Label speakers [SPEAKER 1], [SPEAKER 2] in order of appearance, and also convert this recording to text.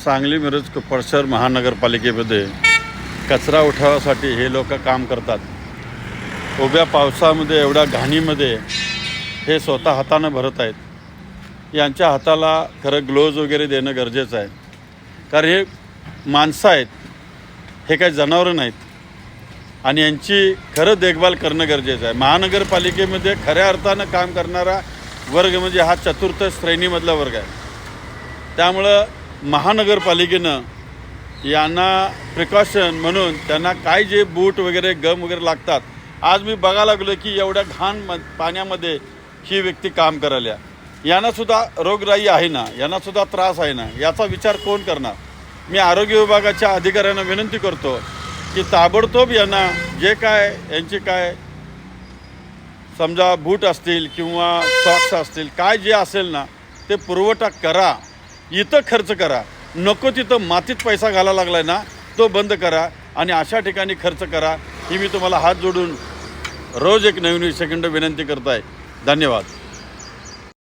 [SPEAKER 1] सांगली मिरज कोपरशहर महानगरपालिकेमध्ये कचरा उठवासाठी हे लोक काम करतात. उभ्या पावसामध्ये एवढ्या घाणीमध्ये हे स्वतः हातानं भरत आहेत. यांच्या हाताला खरं ग्लोव्ज वगैरे देणं गरजेचं आहे, कारण हे माणसं आहेत, हे काही जनावरं नाहीत आणि यांची खरं देखभाल करणं गरजेचं आहे. महानगरपालिकेमध्ये खऱ्या अर्थानं काम करणारा वर्ग म्हणजे हा चतुर्थ श्रेणीमधला वर्ग आहे. त्यामुळं महानगरपालिकेनं यांना प्रिकॉशन म्हणून त्यांना काय जे बूट वगैरे गम वगैरे लागतात. आज मी बघायला लागलो की एवढ्या घाण पाण्यामध्ये ही व्यक्ती काम करायला, यांनासुद्धा रोगराई आहे ना, यांनासुद्धा त्रास आहे ना, याचा विचार कोण करणार. मी आरोग्य विभागाच्या अधिकाऱ्यांना विनंती करतो की ताबडतोब यांना जे काय यांचे काय समजा बूट असतील किंवा सॉक्स असतील, काय जे असेल ना ते पुरवठा करा. इथं खर्च करा, नको तिथं मातीत पैसा घालायला लागला आहे ना तो बंद करा आणि अशा ठिकाणी खर्च करा. ही मी तुम्हाला हात जोडून रोज एक नवीन सेकंड विनंती करत आहे. धन्यवाद.